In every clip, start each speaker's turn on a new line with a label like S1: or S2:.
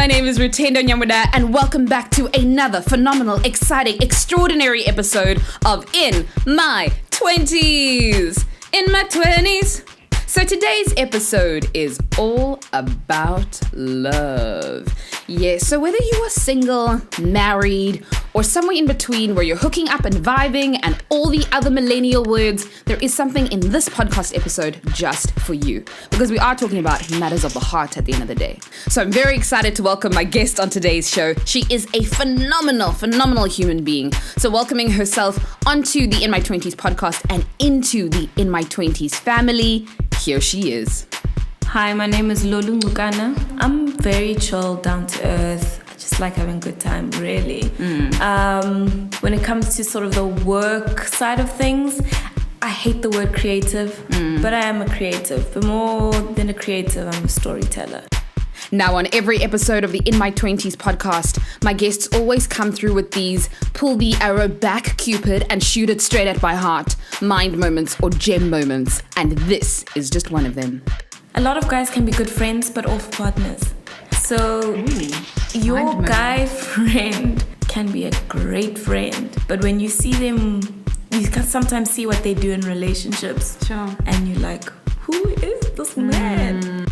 S1: My name is Rutendo Nyamuda, and welcome back to another phenomenal, exciting, extraordinary episode of In My 20s. In My 20s. So today's episode is all about love. Yes, so whether you are single, married, or somewhere in between where you're hooking up and vibing and all the other millennial words, there is something in this podcast episode just for you. Because we are talking about matters of the heart at the end of the day. So I'm very excited to welcome my guest on today's show. She is a phenomenal human being. So welcoming herself onto the In My 20s podcast and into the In My 20s family, here she is.
S2: Hi, my name is Lolu Ncukana. I'm very chill, down to earth. I just like having a good time, really. When it comes to sort of the work side of things, I hate the word creative, but I am a creative. But more than a creative, I'm a storyteller.
S1: Now, on every episode of the In My 20s podcast, my guests always come through with these pull the arrow back, Cupid, and shoot it straight at my heart, mind moments or gem moments. And this is just one of them.
S2: A lot of guys can be good friends, but awful partners. So your guy friend can be a great friend, but when you see them, you can sometimes see what they do in relationships.
S1: Sure.
S2: And you're like, who is this man?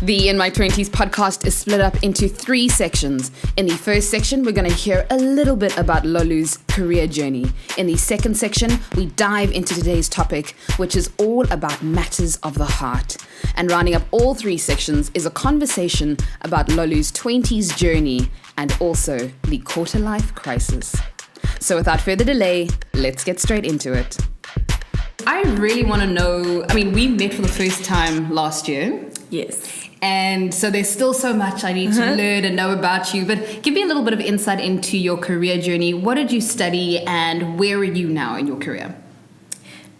S1: The In My 20s podcast is split up into 3 sections. In the first section, we're going to hear a little bit about Lolu's career journey. In the second section, we dive into today's topic, which is all about matters of the heart. And rounding up all 3 sections is a conversation about Lolu's 20s journey and also the quarter-life crisis. So without further delay, let's get straight into it. I really want to know, we met for the first time last year.
S2: Yes.
S1: And so there's still so much I need to learn and know about you. But give me a little bit of insight into your career journey. What did you study and where are you now in your career?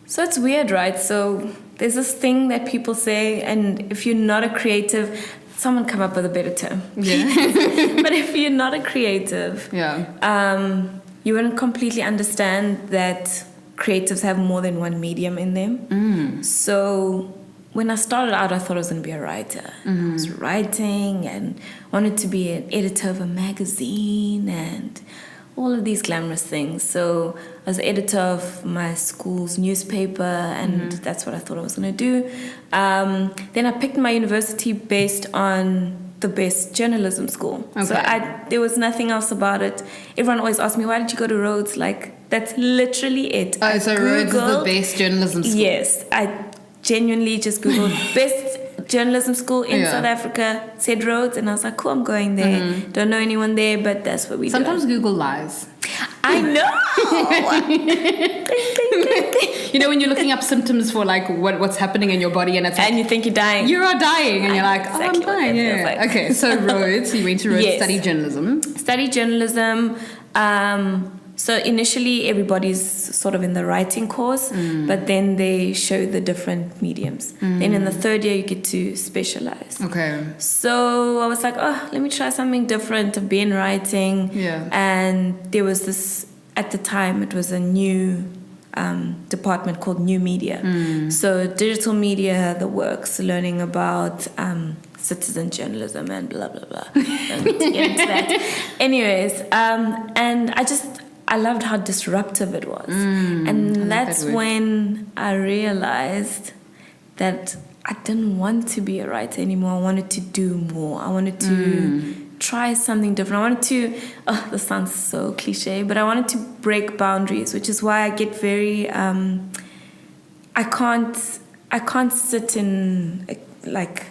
S2: So it's weird, right? So there's this thing that people say, and if you're not a creative, someone come up with a better term.
S1: Yeah.
S2: But if you're not a creative, you wouldn't completely understand that creatives have more than one medium in them. So when I started out, I thought I was going to be a writer. I was writing and wanted to be an editor of a magazine and all of these glamorous things. So I was editor of my school's newspaper, and that's what I thought I was going to do. Then I picked my university based on the best journalism school. Okay. So there was nothing else about it. Everyone always asked me, why did you go to Rhodes? Like, that's literally it.
S1: Oh, so Rhodes is the best journalism school?
S2: Yes. I genuinely just Googled best journalism school in South Africa, said Rhodes, and I was like, cool, I'm going there. Don't know anyone there, but that's what we do.
S1: Sometimes Google lies.
S2: I know!
S1: You know when you're looking up symptoms for like what's happening in your body and it's like,
S2: and you think you're dying.
S1: You are dying and you're like,
S2: exactly
S1: I'm dying. Yeah.
S2: Like.
S1: Okay, so Rhodes, you went to Rhodes, study journalism.
S2: Study journalism. So initially everybody's sort of in the writing course, but then they show the different mediums. Then in the third year you get to specialize.
S1: Okay.
S2: So I was like, let me try something different. I've been writing.
S1: Yeah.
S2: And there was this, at the time it was a new department called New Media. So digital media, the works, learning about citizen journalism and blah, blah, blah. And to get into that. Anyways, and I loved how disruptive it was. And that's when I realized that I didn't want to be a writer anymore. I wanted to do more. I wanted to try something different. I wanted to, this sounds so cliche, but I wanted to break boundaries, which is why I get very, I can't sit in like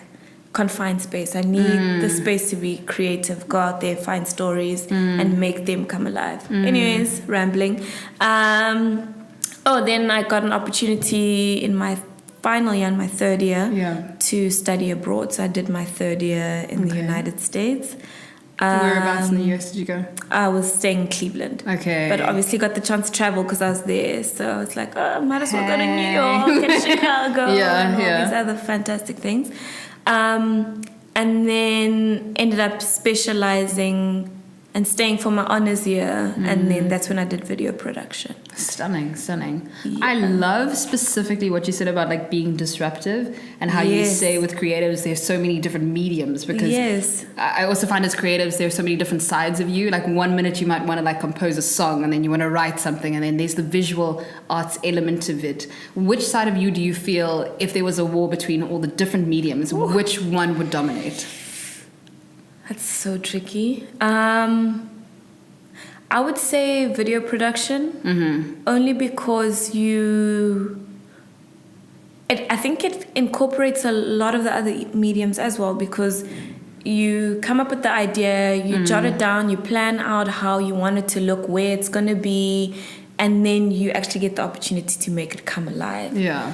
S2: confined space. I need the space to be creative, go out there, find stories and make them come alive. Anyways, rambling. Then I got an opportunity in my final year, in my third year, to study abroad. So I did my third year in the United States.
S1: Whereabouts in the US did you go?
S2: I was staying in Cleveland. Okay. But obviously got the chance to travel because I was there. So it's like, might as well go to New York and Chicago and all these other fantastic things. And then ended up specializing and staying for my honors year, and then that's when I did video production.
S1: Stunning.
S2: Yeah.
S1: I love specifically what you said about like being disruptive and how you say with creatives there's so many different mediums, because I also find as creatives there's so many different sides of you. Like one minute you might want to like compose a song, and then you want to write something, and then there's the visual arts element of it. Which side of you do you feel, if there was a war between all the different mediums, which one would dominate?
S2: That's so tricky. I would say video production, only because I think it incorporates a lot of the other mediums as well, because you come up with the idea, you jot it down, you plan out how you want it to look, where it's going to be, and then you actually get the opportunity to make it come alive.
S1: Yeah.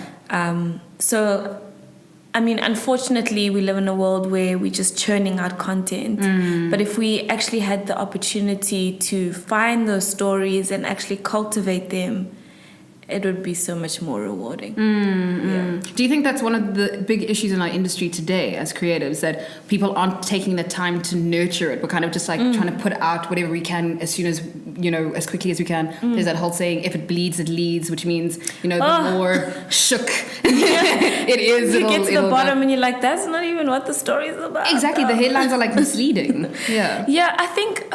S2: So, I mean, unfortunately, we live in a world where we're just churning out content. But if we actually had the opportunity to find those stories and actually cultivate them, it would be so much more rewarding. Yeah.
S1: Do you think that's one of the big issues in our industry today as creatives, that people aren't taking the time to nurture it? We're kind of just like trying to put out whatever we can as soon as, as quickly as we can. There's that whole saying, if it bleeds, it leads, which means, the more shook it is.
S2: You get to the bottom and you're like, that's not even what the story is about.
S1: Exactly. The headlines are like misleading.
S2: Yeah, I think,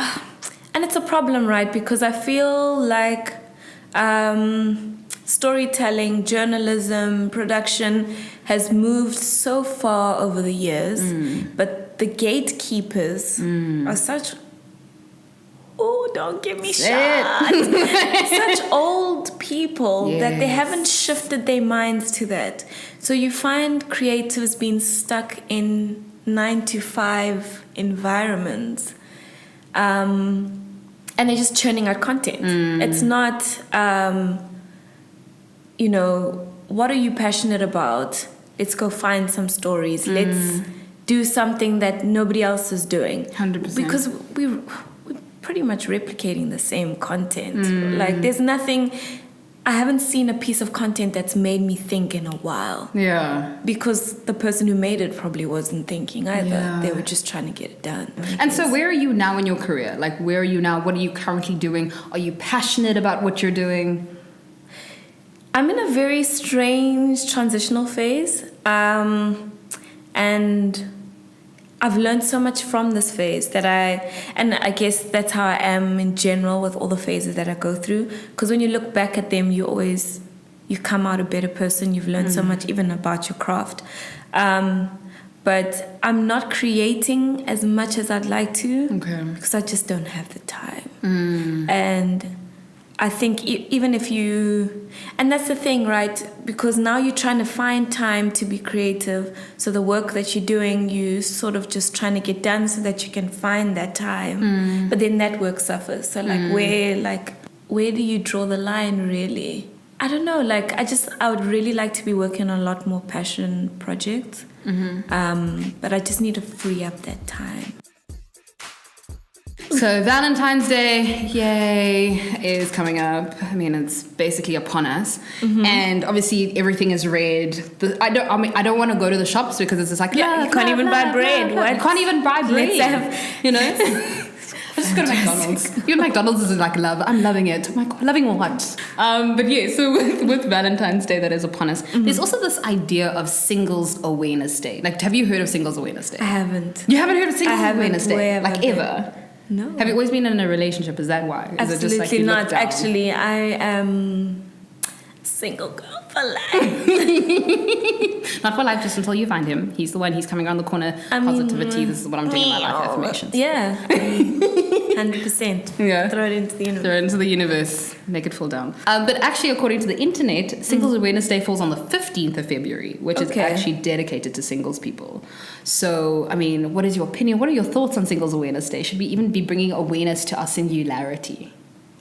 S2: and it's a problem, right? Because I feel like storytelling, journalism, production has moved so far over the years, but the gatekeepers are such, don't give me shot, such old people that they haven't shifted their minds to that. So you find creatives being stuck in 9-to-5 environments, and they're just churning out content. It's not what are you passionate about? Let's go find some stories. Let's do something that nobody else is doing.
S1: 100%.
S2: Because we're pretty much replicating the same content. Like, there's nothing... I haven't seen a piece of content that's made me think in a while.
S1: Yeah.
S2: Because the person who made it probably wasn't thinking either. Yeah. They were just trying to get it done.
S1: And so where are you now in your career? Like, where are you now? What are you currently doing? Are you passionate about what you're doing?
S2: I'm in a very strange transitional phase, and I've learned so much from this phase and I guess that's how I am in general with all the phases that I go through, because when you look back at them, you come out a better person. You've learned so much even about your craft, but I'm not creating as much as I'd like to, because I just don't have the time. And I think even if and that's the thing, right? Because now you're trying to find time to be creative. So the work that you're doing, you sort of just trying to get done so that you can find that time. But then that work suffers. So where do you draw the line, really? I don't know. I would really like to be working on a lot more passion projects. But I just need to free up that time.
S1: So Valentine's Day, yay, is coming up. I mean, it's basically upon us, and obviously everything is red. I don't want to go to the shops because it's just like,
S2: you can't even buy bread. What?
S1: You can't even buy bread. I just go to McDonald's. Even McDonald's is like love. I'm loving it. Oh my God, loving what? But yeah, so with Valentine's Day that is upon us, there's also this idea of Singles Awareness Day. Like, have you heard of Singles Awareness Day?
S2: I haven't.
S1: You haven't heard of Singles Awareness Day? Like, ever?
S2: No.
S1: Have you always been in a relationship? Is that why? Is
S2: Absolutely
S1: it just like you
S2: not. Actually, I am single girl for life.
S1: Not for life, just until you find him. He's the one. He's coming around the corner. Positivity. This is what I'm doing in my life affirmations.
S2: Yeah. 100%.
S1: Yeah.
S2: Throw it into the universe.
S1: Throw it into the universe. Make it fall down. But actually, according to the internet, Singles Awareness Day falls on the 15th of February, which is actually dedicated to singles people. So, I mean, what is your opinion? What are your thoughts on Singles Awareness Day? Should we even be bringing awareness to our singularity?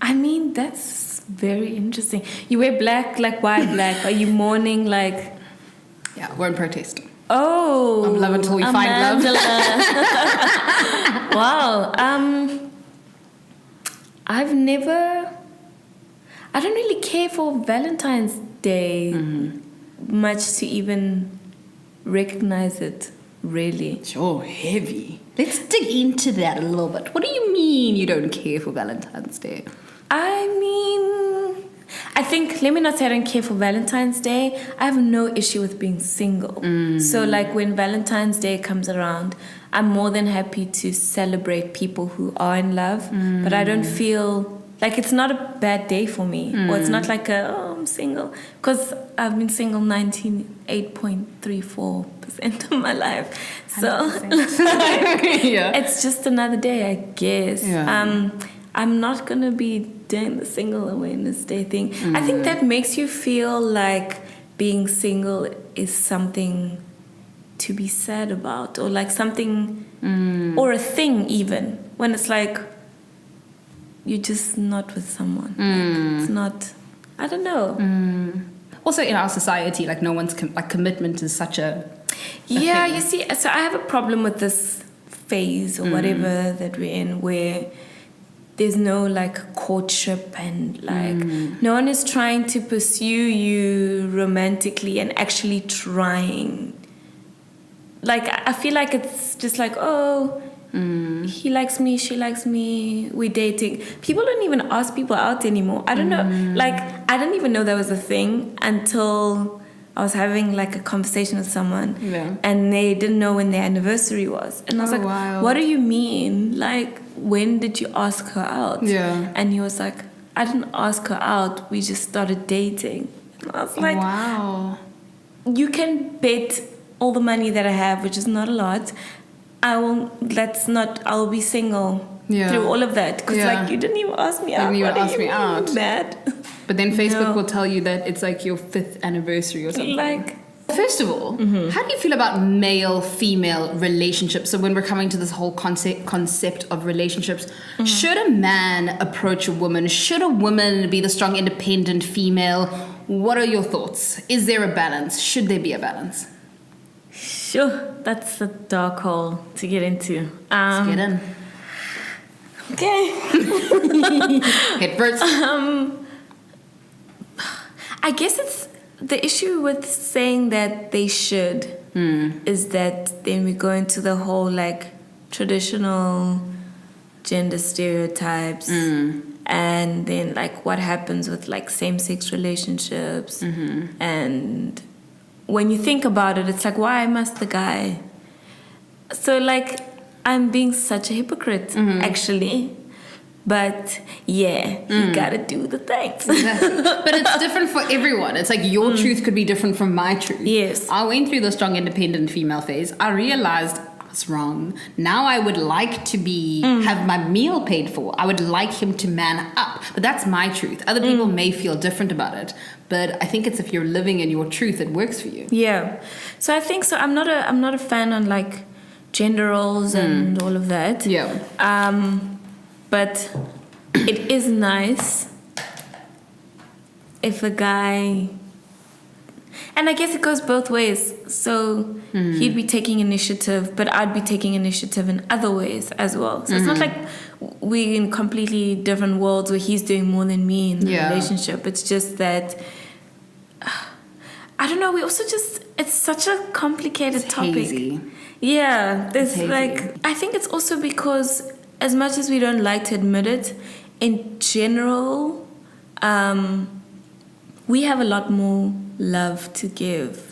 S2: I mean, that's very interesting. You wear black, like why black? Are you mourning like...
S1: Yeah, we're in protest.
S2: Oh.
S1: Of love until we find love.
S2: Wow. I don't really care for Valentine's Day much to even recognize it, really.
S1: Sure, heavy. Let's dig into that a little bit. What do you mean you don't care for Valentine's Day?
S2: I mean, I think, let me not say I don't care for Valentine's Day. I have no issue with being single. So like when Valentine's Day comes around, I'm more than happy to celebrate people who are in love. But I don't feel like it's not a bad day for me. Or it's not like I'm single. Because I've been single 98.34% of my life. So it's just another day, I guess.
S1: Yeah.
S2: I'm not going to be doing the single awareness day thing. I think that makes you feel like being single is something to be sad about, or like something, or a thing even, when it's like you're just not with someone. Like, it's not, I don't know.
S1: Also in our society, like no one's like commitment is such a
S2: yeah,
S1: thing.
S2: you see, so I have a problem with this phase or whatever that we're in, where there's no like courtship and like no one is trying to pursue you romantically and actually trying. Like I feel like it's just like, he likes me, she likes me, we're dating. People don't even ask people out anymore. I don't know. Like I didn't even know that was a thing until I was having like a conversation with someone, and they didn't know when their anniversary was, and I was like,
S1: wow.
S2: "What do you mean? Like, when did you ask her out?"
S1: Yeah.
S2: And he was like, "I didn't ask her out. We just started dating." And I was like,
S1: wow.
S2: "You can bet all the money that I have, which is not a lot. I'll be single through all of that, because like you didn't even ask me out.
S1: Didn't even
S2: What
S1: ask
S2: do
S1: me
S2: you
S1: out.
S2: mean, mad?"
S1: But then Facebook
S2: No.
S1: will tell you that it's like your 5th anniversary or something.
S2: Like,
S1: First of all, how do you feel about male-female relationships? So when we're coming to this whole concept of relationships, should a man approach a woman? Should a woman be the strong, independent female? What are your thoughts? Is there a balance? Should there be a balance?
S2: sure, that's a dark hole to get into.
S1: Let's get in.
S2: Okay.
S1: Head first.
S2: I guess it's the issue with saying that they should is that then we go into the whole like traditional gender stereotypes, and then like what happens with like same-sex relationships, and when you think about it, it's like, why must the guy? So like I'm being such a hypocrite actually. But yeah, you gotta do the things.
S1: Exactly. But it's different for everyone. It's like your truth could be different from my truth.
S2: Yes.
S1: I went through the strong, independent female phase. I realized I was wrong. Now I would like to be have my meal paid for. I would like him to man up. But that's my truth. Other people may feel different about it. But I think it's if you're living in your truth, it works for you.
S2: Yeah. So I think so. I'm not a fan on like gender roles and all of that.
S1: Yeah.
S2: But it is nice if a guy, and I guess it goes both ways. So he'd be taking initiative, but I'd be taking initiative in other ways as well. So it's not like we're in completely different worlds where he's doing more than me in the relationship. It's just that, I don't know, we also just, it's such a complicated topic.
S1: Hazy.
S2: Yeah, there's
S1: Hazy.
S2: like, I think it's also because as much as we don't like to admit it, in general, we have a lot more love to give.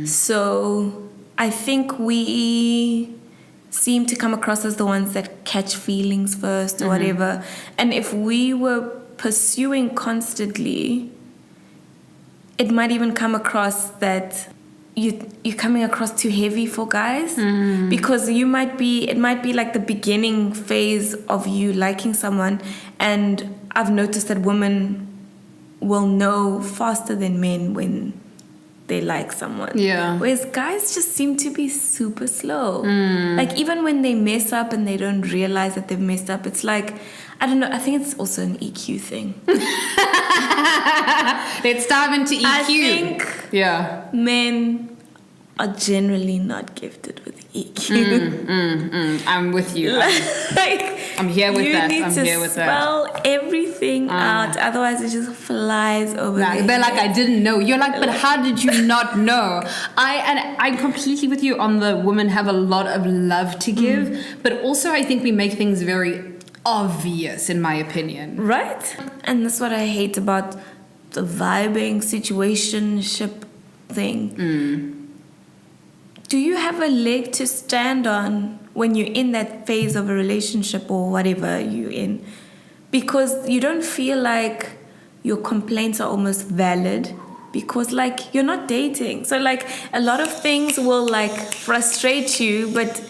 S2: So I think we seem to come across as the ones that catch feelings first or whatever. And if we were pursuing constantly, it might even come across that you're coming across too heavy for guys, because it might be like the beginning phase of you liking someone, and I've noticed that women will know faster than men when they like someone.
S1: Yeah.
S2: Whereas guys just seem to be super slow. Like even when they mess up and they don't realize that they've messed up, it's like, I don't know, I think it's also an EQ thing.
S1: Let's dive into EQ.
S2: I think men are generally not gifted with EQ.
S1: I'm with you. I'm here with that. I'm here with that.
S2: Spell everything out, otherwise it just flies over.
S1: They're like, I didn't know. You're like, but how did you not know? I'm completely with you on the women have a lot of love to give, but also I think we make things very obvious, in my opinion.
S2: Right? And that's what I hate about the vibing situationship thing. Do you have a leg to stand on when you're in that phase of a relationship or whatever you're in? Because you don't feel like your complaints are almost valid because, like, you're not dating. So, like, a lot of things will, like, frustrate you, but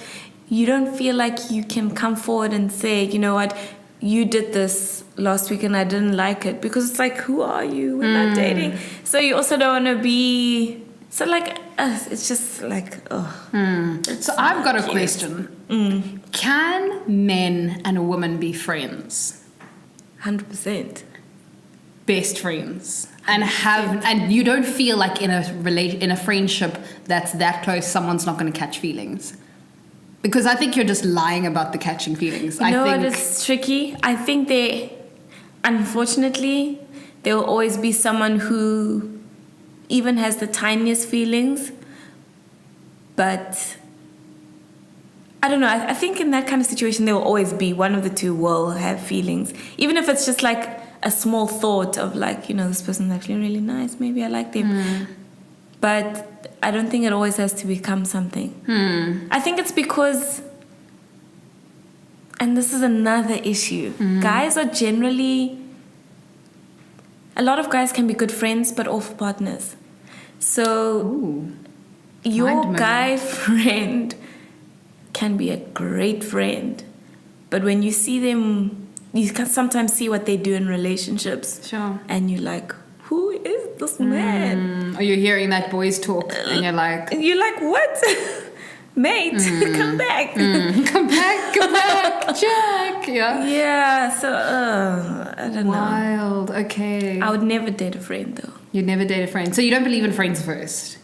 S2: you don't feel like you can come forward and say, you know what, you did this last week and I didn't like it. Because it's like, who are you? We're not dating. So you also don't want to be... So, like, it's just like,
S1: So I've got a question. Can men and women be friends?
S2: 100%.
S1: Best friends? And you don't feel like in a friendship that's that close, someone's not going to catch feelings? Because I think you're just lying about the catching feelings.
S2: You know what is tricky? I think unfortunately, there will always be someone who even has the tiniest feelings, but I don't know. I think in that kind of situation, there will always be one of the two will have feelings, even if it's just like a small thought of like, you know, this person's actually really nice. Maybe I like them, but I don't think it always has to become something. I think it's because, and this is another issue. Guys are generally. A lot of guys can be good friends, but awful partners. So your guy friend can be a great friend, but when you see them, you can sometimes see what they do in relationships.
S1: Sure.
S2: And you're like, who is this man?
S1: Or you're hearing that boys talk, and you're like,
S2: what? Mate, come back.
S1: Come back, Jack.
S2: Yeah, so I don't know.
S1: Wild, okay.
S2: I would never date a friend though.
S1: You'd never date a friend. So you don't believe in friends first?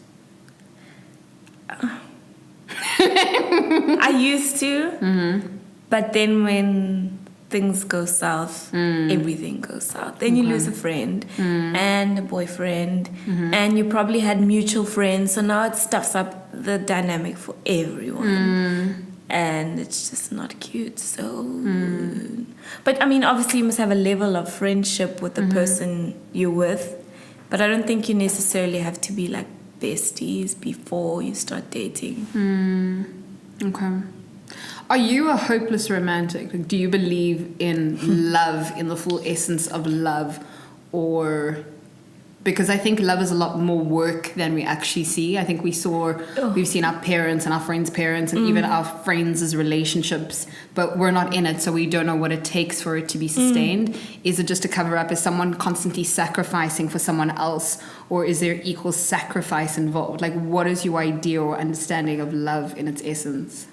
S2: I used to, but then when things go south, everything goes south. Then you lose a friend and a boyfriend, and you probably had mutual friends. So now it stuffs up the dynamic for everyone. And it's just not cute. So, but I mean, obviously you must have a level of friendship with the person you're with. But I don't think you necessarily have to be like besties before you start dating.
S1: Okay. Are you a hopeless romantic? Like, do you believe in love, in the full essence of love? Or... Because I think love is a lot more work than we actually see. I think we've seen our parents and our friends' parents and even our friends' relationships, but we're not in it, so we don't know what it takes for it to be sustained. Is it just a cover-up? Is someone constantly sacrificing for someone else? Or is there equal sacrifice involved? Like, what is your idea or understanding of love in its essence?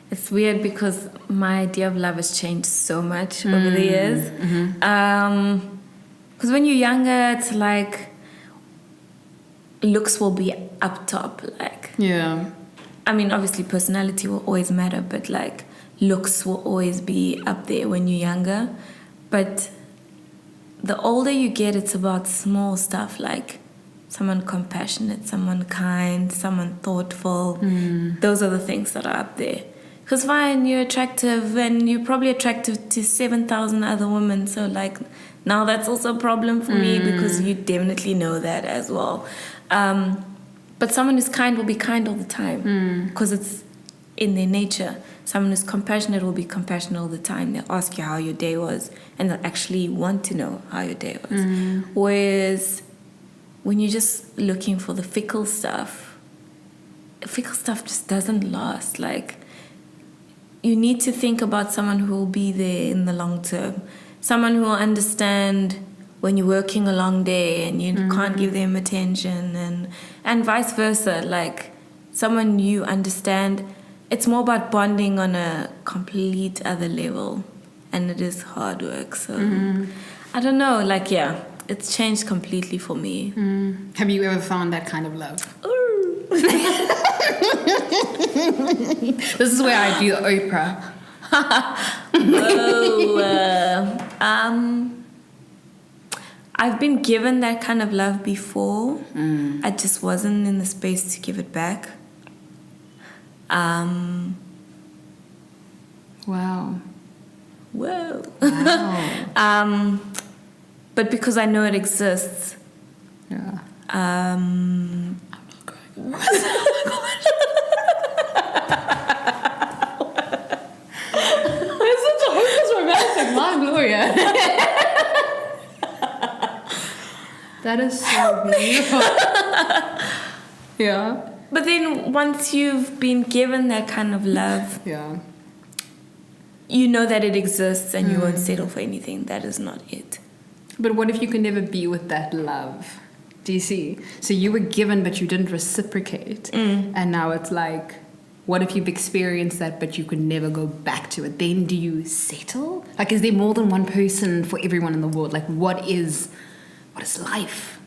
S2: It's weird because my idea of love has changed so much over the years. Because when you're younger, it's like looks will be up top. Like,
S1: yeah.
S2: I mean, obviously personality will always matter, but like looks will always be up there when you're younger. But the older you get, it's about small stuff like someone compassionate, someone kind, someone thoughtful. Those are the things that are up there. Because fine, you're attractive and you're probably attractive to 7,000 other women. So like now that's also a problem for me because you definitely know that as well. But someone who's kind will be kind all the time because it's in their nature. Someone who's compassionate will be compassionate all the time. They'll ask you how your day was and they'll actually want to know how your day was. Whereas when you're just looking for the fickle stuff just doesn't last. Like, you need to think about someone who will be there in the long term. Someone who will understand when you're working a long day and you can't give them attention and vice versa. Like, someone you understand. It's more about bonding on a complete other level. And it is hard work. So, I don't know. Like, yeah, it's changed completely for me.
S1: Have you ever found that kind of love? This is where I do the Oprah.
S2: I've been given that kind of love before. I just wasn't in the space to give it back.
S1: Wow.
S2: Whoa.
S1: Wow.
S2: But because I know it exists.
S1: Yeah.
S2: I'm not going.
S1: It's such a hopeless romantic line, Gloria. That is so beautiful. Yeah.
S2: But then once you've been given that kind of love,
S1: Yeah.
S2: you know that it exists and you won't settle for anything. That is not it.
S1: But what if you can never be with that love? Do you see? So you were given, but you didn't reciprocate. And now it's like, what if you've experienced that, but you could never go back to it? Then do you settle? Like, is there more than one person for everyone in the world? Like, what is life?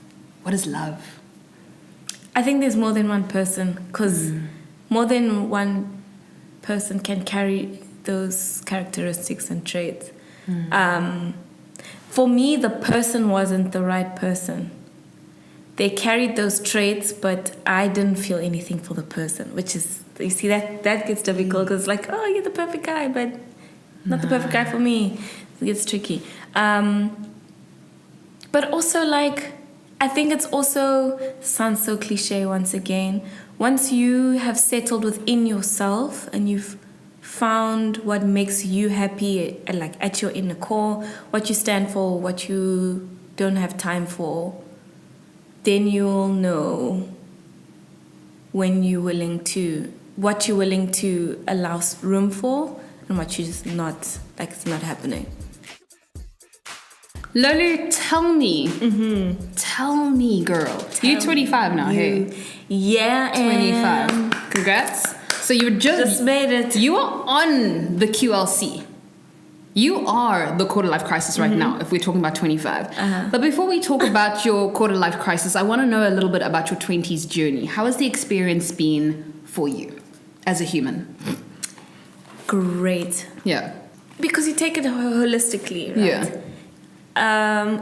S1: What is love?
S2: I think there's more than one person, because more than one person can carry those characteristics and traits. For me, the person wasn't the right person. They carried those traits, but I didn't feel anything for the person, which is, you see, that gets difficult, because like, oh, you're the perfect guy, but not the perfect guy for me. It gets tricky. But also, like, I think it's also, sounds so cliche once again, once you have settled within yourself and you've found what makes you happy, like at your inner core, what you stand for, what you don't have time for, then you'll know when you're willing to, what you're willing to allow room for and what you're just not, like it's not happening.
S1: Lolu, tell me. Tell me, girl. You're 25 now, hey?
S2: Yeah,
S1: 25. Congrats. So you just
S2: made it.
S1: You are on the QLC. You are the quarter life crisis right now, if we're talking about 25. But before we talk about your quarter life crisis, I want to know a little bit about your 20s journey. How has the experience been for you as a human?
S2: Great.
S1: Yeah.
S2: Because you take it holistically, right?
S1: Yeah.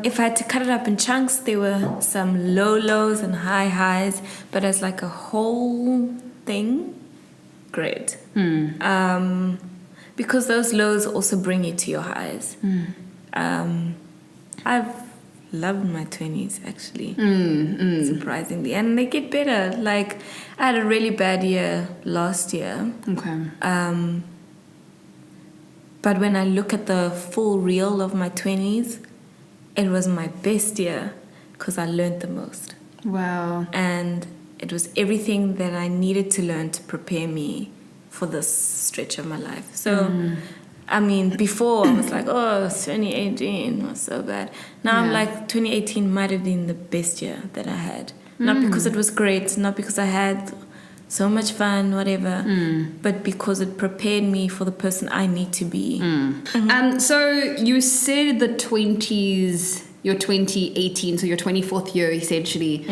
S2: If I had to cut it up in chunks, there were some low lows and high highs, but as like a whole thing, great. Because those lows also bring you to your highs. I've loved my 20s, actually, surprisingly, and they get better. Like, I had a really bad year last year.
S1: Okay.
S2: But when I look at the full reel of my 20s, it was my best year because I learned the most.
S1: Wow.
S2: And it was everything that I needed to learn to prepare me for this stretch of my life. So, I mean, before I was like, oh, 2018 was so bad. Now I'm like, 2018 might have been the best year that I had. Not because it was great, not because I had so much fun, whatever, but because it prepared me for the person I need to be.
S1: So you said the 20s, your 2018, so your 24th year essentially,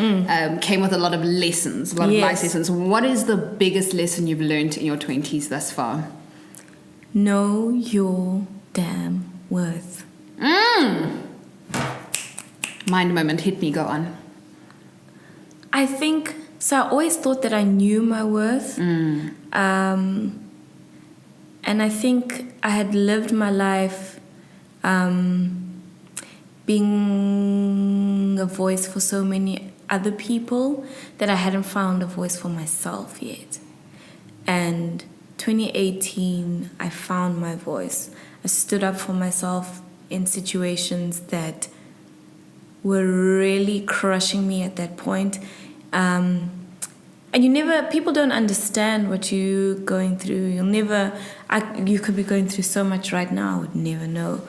S1: came with a lot of lessons, a lot of life lessons. What is the biggest lesson you've learned in your 20s thus far?
S2: Know your damn worth.
S1: Mind moment, hit me, go on.
S2: I think, so I always thought that I knew my worth. And I think I had lived my life being a voice for so many other people that I hadn't found a voice for myself yet. And 2018, I found my voice. I stood up for myself in situations that were really crushing me at that point. And people don't understand what you're going through. You could be going through so much right now, I would never know.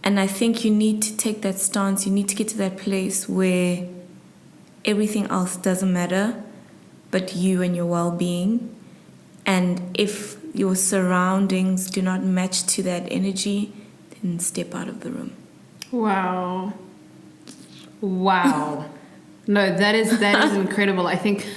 S2: And I think you need to take that stance. You need to get to that place where everything else doesn't matter but you and your well-being. And if your surroundings do not match to that energy, then step out of the room.
S1: Wow. No, that is incredible. I think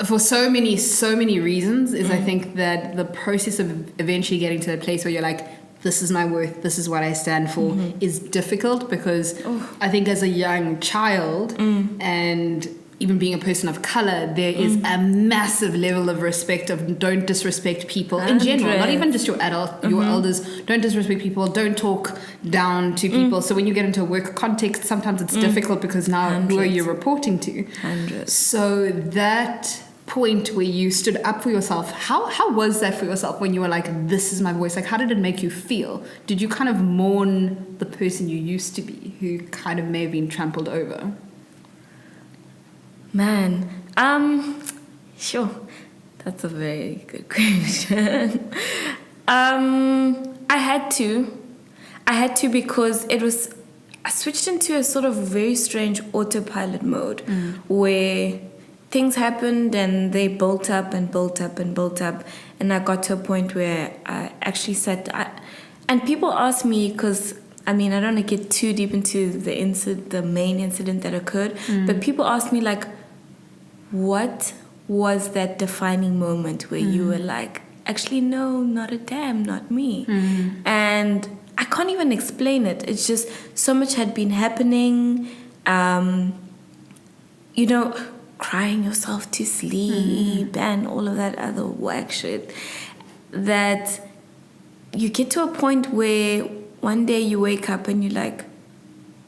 S1: for so many reasons is I think that the process of eventually getting to a place where you're like, this is my worth, this is what I stand for, is difficult because I think as a young child and even being a person of color, there is a massive level of respect of don't disrespect people in general, not even just your your elders. Don't disrespect people, don't talk down to people. So when you get into a work context, sometimes it's difficult because now who are you reporting to? So that point where you stood up for yourself, how was that for yourself when you were like, this is my voice? Like, how did it make you feel? Did you kind of mourn the person you used to be who kind of may have been trampled over?
S2: Man, sure. That's a very good question. I had to because I switched into a sort of very strange autopilot mode where things happened and they built up and built up and built up. And I got to a point where I actually and people ask me, because I mean, I don't want to get too deep into the main incident that occurred, but people ask me like, what was that defining moment where you were like, actually, no, not a damn, not me. And I can't even explain it. It's just so much had been happening, crying yourself to sleep and all of that other whack shit, that you get to a point where one day you wake up and you're like,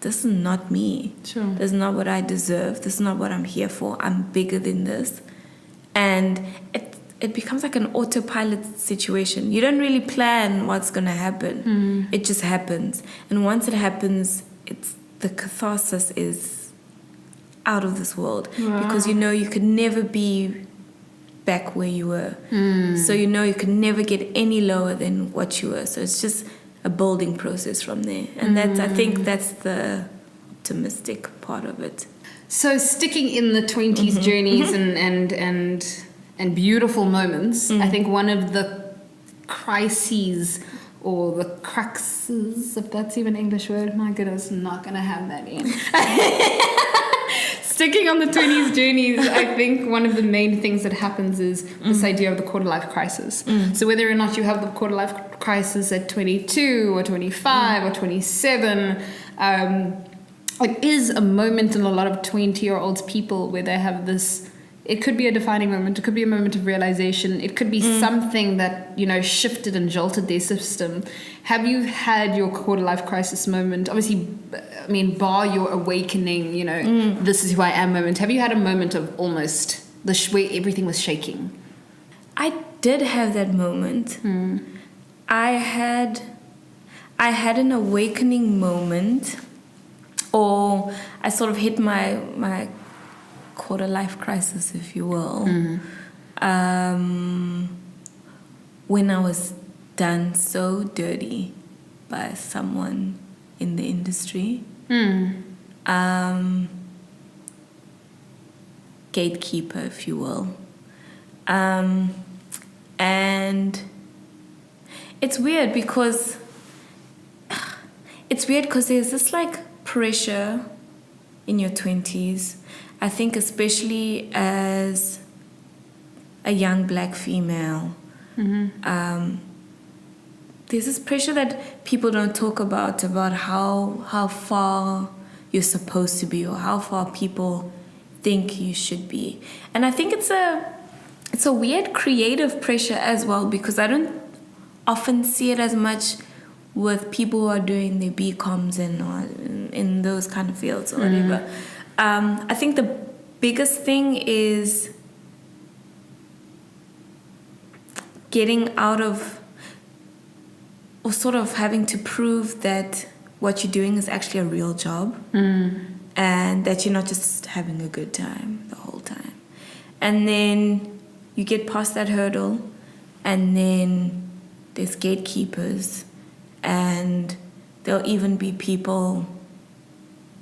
S2: this is not me.
S1: Sure.
S2: This is not what I deserve. This is not what I'm here for. I'm bigger than this. And it becomes like an autopilot situation. You don't really plan what's going to happen. It just happens. And once it happens, the catharsis is out of this world. Wow. Because you could never be back where you were. So you could never get any lower than what you were. So it's just a building process from there. And I think that's the optimistic part of it.
S1: So sticking in the 20s journeys and beautiful moments, I think one of the crises or the cruxes, if that's even an English word, my goodness, I'm not going to have that in. Sticking on the 20s journeys, I think one of the main things that happens is this idea of the quarter-life crisis. So whether or not you have the quarter-life crisis at 22 or 25 or 27, it is a moment in a lot of 20-year-olds people where they have this, it could be a defining moment, it could be a moment of realization, it could be something that, shifted and jolted their system. Have you had your quarter-life crisis moment? Obviously, I mean, bar your awakening, this is who I am moment. Have you had a moment of almost where everything was shaking?
S2: I did have that moment. I had an awakening moment, or I sort of hit my quarter-life crisis, if you will, when I was done so dirty by someone in the industry. Gatekeeper, if you will. And it's weird because there's this like pressure in your 20s. I think especially as a young black female, there's this pressure that people don't talk about how far you're supposed to be or how far people think you should be. And I think it's a weird creative pressure as well, because I don't often see it as much with people who are doing their BComs and in those kind of fields or whatever. I think the biggest thing is getting out of, or sort of having to prove that what you're doing is actually a real job, and that you're not just having a good time the whole time. And then you get past that hurdle, and then there's gatekeepers, and there'll even be people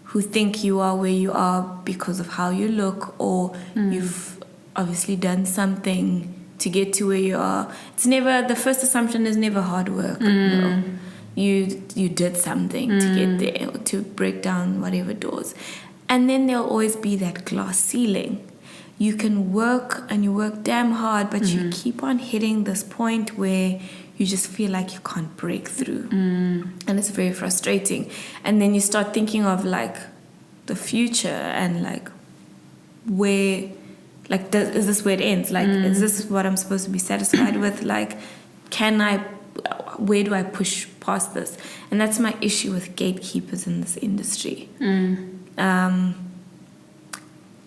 S2: who think you are where you are because of how you look, or you've obviously done something to get to where you are. It's never, the first assumption is never hard work. No. You did something to get there, or to break down whatever doors. And then there'll always be that glass ceiling. You can work and you work damn hard, but you keep on hitting this point where you just feel like you can't break through. And it's very frustrating. And then you start thinking of like the future and like where, like, is this where it ends? Like, is this what I'm supposed to be satisfied with? Like, where do I push past this? And that's my issue with gatekeepers in this industry.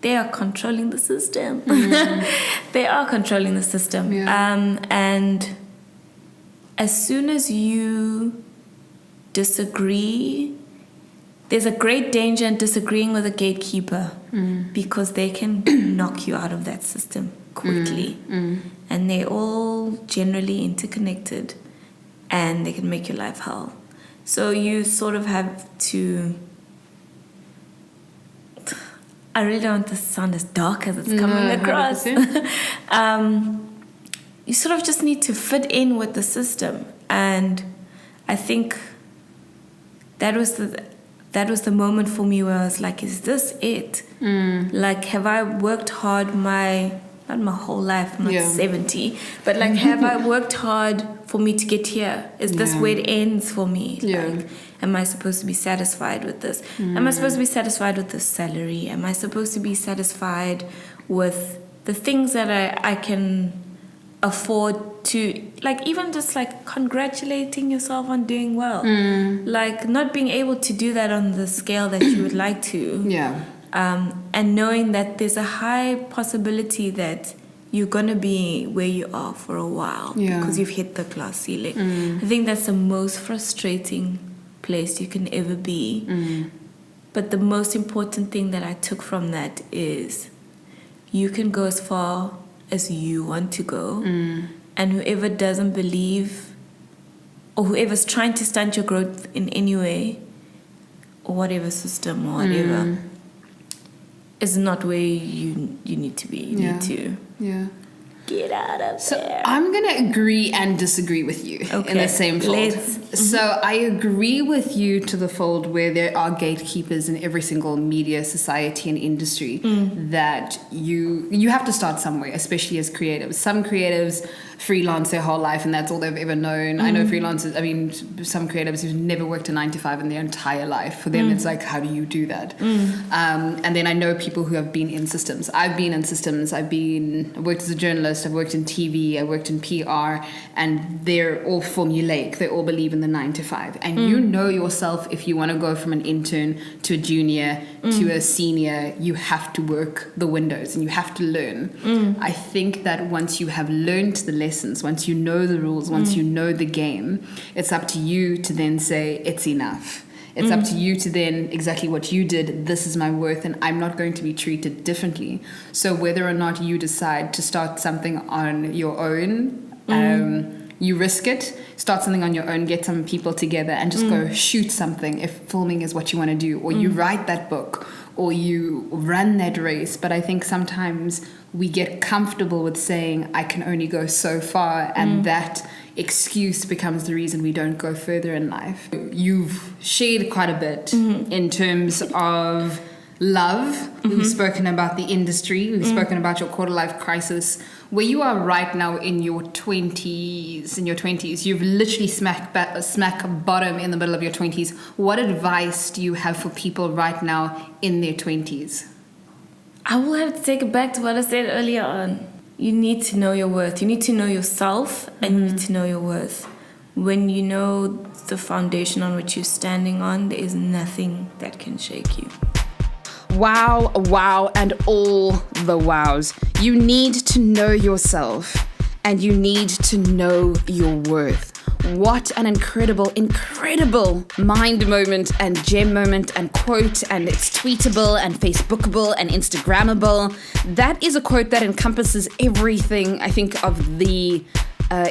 S2: They are controlling the system. They are controlling the system.
S1: Yeah.
S2: And as soon as you disagree, there's a great danger in disagreeing with a gatekeeper because they can knock you out of that system quickly. And they're all generally interconnected and they can make your life hell. So you sort of have to... I really don't want this to sound as dark as it's coming across. You sort of just need to fit in with the system. And I think that was the moment for me where I was like, is this it? Like, have I worked hard not my whole life, I'm not 70, but like, have I worked hard for me to get here? Is this where it ends for me? Like, am I supposed to be satisfied with this? Am I supposed to be satisfied with this salary? Am I supposed to be satisfied with the things that I can afford to, like, even just like congratulating yourself on doing well, like not being able to do that on the scale that you would like to, and knowing that there's a high possibility that you're gonna be where you are for a while because you've hit the glass ceiling. I think that's the most frustrating place you can ever be. But the most important thing that I took from that is you can go as far as you want to go, and whoever doesn't believe or whoever's trying to stunt your growth in any way or whatever system or whatever is not where you need to be. You need to get out of there.
S1: I'm going to agree and disagree with you in the same fold. So I agree with you to the fold where there are gatekeepers in every single media, society, and industry that you have to start somewhere, especially as creatives. Some creatives freelance their whole life and that's all they've ever known. I know freelancers, some creatives who've never worked a 9-to-5 in their entire life. For them, it's like, how do you do that? And then I know people who have been in systems. I've been in systems. I've worked as a journalist. I've worked in TV. I worked in PR. And they're all formulaic. They all believe in the 9-to-5. And you know yourself, if you want to go from an intern to a junior to a senior, you have to work the windows and you have to learn. I think that once you have learned the lessons, once you know the rules, once you know the game, it's up to you to then say, it's enough. It's up to you to then, exactly what you did, this is my worth and I'm not going to be treated differently. So whether or not you decide to start something on your own, you risk it, start something on your own, get some people together and just go shoot something if filming is what you want to do, or you write that book, or you run that race. But I think sometimes we get comfortable with saying, I can only go so far, and that excuse becomes the reason we don't go further in life. You've shared quite a bit in terms of love. We've spoken about the industry. We've spoken about your quarter-life crisis. Where you are right now in your 20s, you've literally smack bottom in the middle of your 20s. What advice do you have for people right now in their 20s?
S2: I will have to take it back to what I said earlier on. You need to know your worth. You need to know yourself and you need to know your worth. When you know the foundation on which you're standing on, there is nothing that can shake you.
S1: Wow, and all the wows. You need to know yourself and you need to know your worth. What an incredible mind moment and gem moment and quote, and it's tweetable and Facebookable and Instagrammable. That is a quote that encompasses everything, I think, of the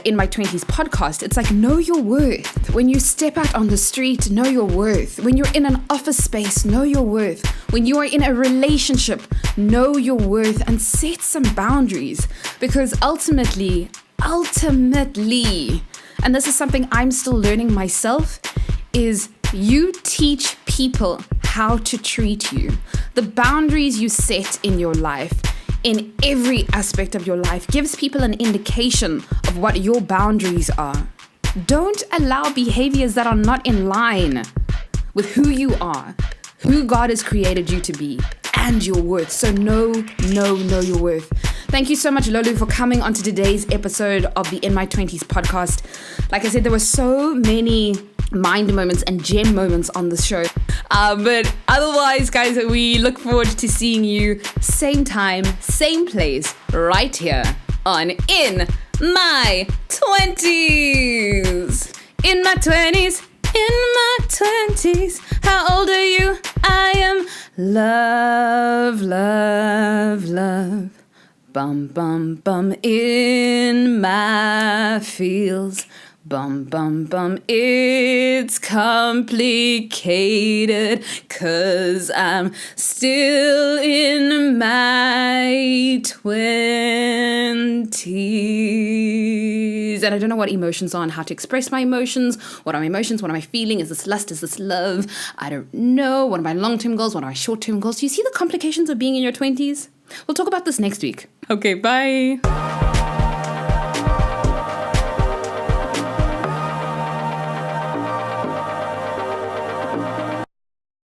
S1: In My 20s podcast. It's like, know your worth. When you step out on the street, know your worth. When you're in an office space, know your worth. When you are in a relationship, know your worth and set some boundaries. Because ultimately, and this is something I'm still learning myself, is You teach people how to treat you. The boundaries you set in your life, in every aspect of your life, gives people an indication of what your boundaries are. Don't allow behaviors that are not in line with who you are, who God has created you to be, and your worth. So know your worth. Thank you so much, Lolu, for coming onto today's episode of the In My 20s podcast. Like I said, there were so many mind moments and gem moments on this show. But otherwise, guys, we look forward to seeing you same time, same place, right here on In My 20s. In my 20s, in my 20s. How old are you? I am love, love, love. Bum, bum, bum, in my feels. Bum, bum, bum, it's complicated, 'cause I'm still in my 20s. And I don't know what emotions are and how to express my emotions. What are my emotions? What am I feeling? Is this lust? Is this love? I don't know. What are my long-term goals? What are my short-term goals? Do you see the complications of being in your 20s? We'll talk about this next week. Okay, bye.